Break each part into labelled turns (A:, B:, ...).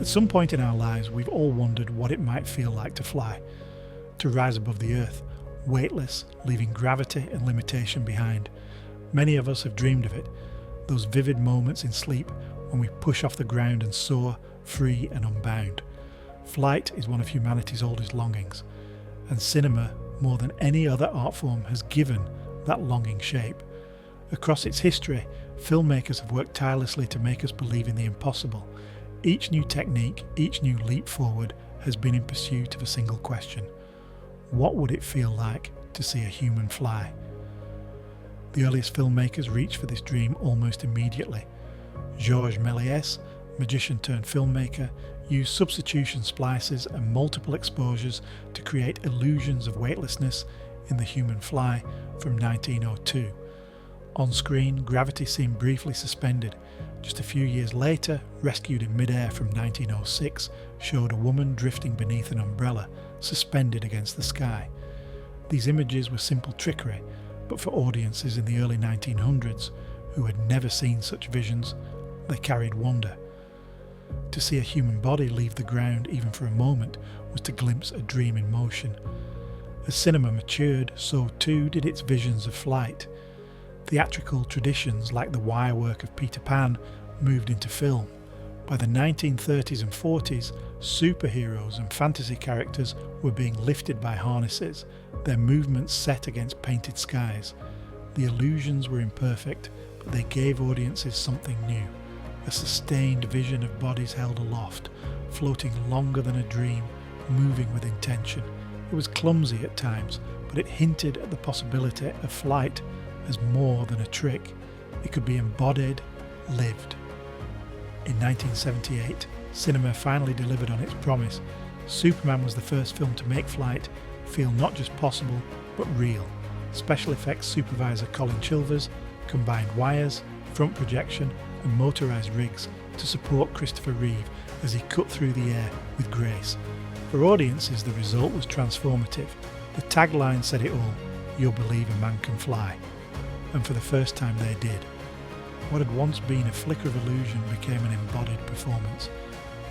A: At some point in our lives, we've all wondered what it might feel like to fly, to rise above the earth, weightless, leaving gravity and limitation behind. Many of us have dreamed of it, those vivid moments in sleep when we push off the ground and soar, free and unbound. Flight is one of humanity's oldest longings, and cinema, more than any other art form, has given that longing shape. Across its history, filmmakers have worked tirelessly to make us believe in the impossible. Each new technique, each new leap forward has been in pursuit of a single question. What would it feel like to see a human fly? The earliest filmmakers reached for this dream almost immediately. Georges Méliès, magician turned filmmaker, used substitution splices and multiple exposures to create illusions of weightlessness in The Human Fly from 1902. On screen, gravity seemed briefly suspended. Just a few years later, Rescued in Midair from 1906 showed a woman drifting beneath an umbrella, suspended against the sky. These images were simple trickery, but for audiences in the early 1900s who had never seen such visions, they carried wonder. To see a human body leave the ground even for a moment was to glimpse a dream in motion. As cinema matured, so too did its visions of flight. Theatrical traditions like the wirework of Peter Pan moved into film. By the 1930s and 40s, superheroes and fantasy characters were being lifted by harnesses, their movements set against painted skies. The illusions were imperfect, but they gave audiences something new, a sustained vision of bodies held aloft, floating longer than a dream, moving with intention. It was clumsy at times, but it hinted at the possibility of flight as more than a trick. It could be embodied, lived. In 1978, cinema finally delivered on its promise. Superman was the first film to make flight feel not just possible, but real. Special effects supervisor Colin Chilvers combined wires, front projection and motorised rigs to support Christopher Reeve as he cut through the air with grace. For audiences, the result was transformative. The tagline said it all: "You'll believe a man can fly." And for the first time they did. What had once been a flicker of illusion became an embodied performance.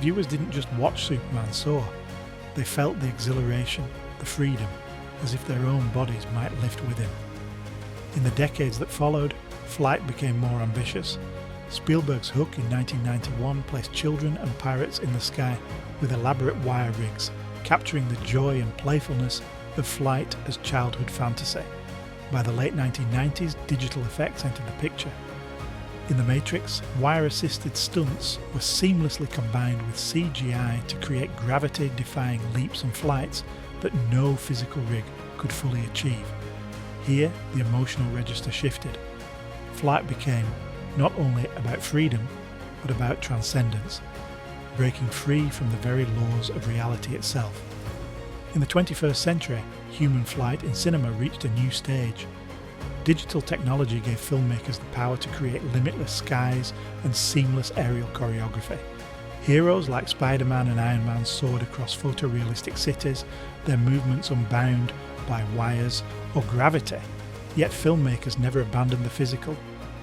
A: Viewers didn't just watch Superman soar, they felt the exhilaration, the freedom, as if their own bodies might lift with him. In the decades that followed, flight became more ambitious. Spielberg's Hook in 1991 placed children and pirates in the sky with elaborate wire rigs, capturing the joy and playfulness of flight as childhood fantasy. By the late 1990s, digital effects entered the picture. In The Matrix, wire-assisted stunts were seamlessly combined with CGI to create gravity-defying leaps and flights that no physical rig could fully achieve. Here, the emotional register shifted. Flight became not only about freedom, but about transcendence, breaking free from the very laws of reality itself. In the 21st century, human flight in cinema reached a new stage. Digital technology gave filmmakers the power to create limitless skies and seamless aerial choreography. Heroes like Spider-Man and Iron Man soared across photorealistic cities, their movements unbound by wires or gravity. Yet filmmakers never abandoned the physical.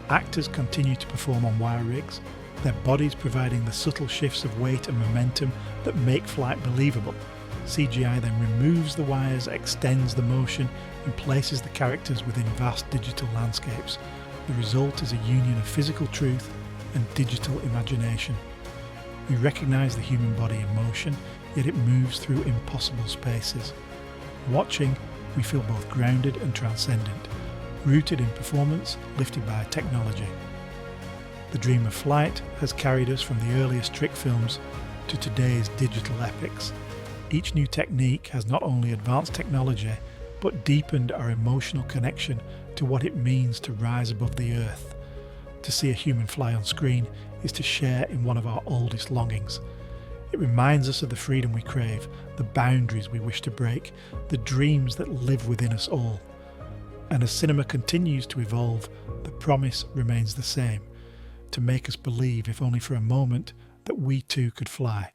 A: Actors continue to perform on wire rigs, their bodies providing the subtle shifts of weight and momentum that make flight believable. CGI then removes the wires, extends the motion, and places the characters within vast digital landscapes. The result is a union of physical truth and digital imagination. We recognise the human body in motion, yet it moves through impossible spaces. Watching, we feel both grounded and transcendent, rooted in performance, lifted by technology. The dream of flight has carried us from the earliest trick films to today's digital epics. Each new technique has not only advanced technology, but deepened our emotional connection to what it means to rise above the earth. To see a human fly on screen is to share in one of our oldest longings. It reminds us of the freedom we crave, the boundaries we wish to break, the dreams that live within us all. And as cinema continues to evolve, the promise remains the same: to make us believe, if only for a moment, that we too could fly.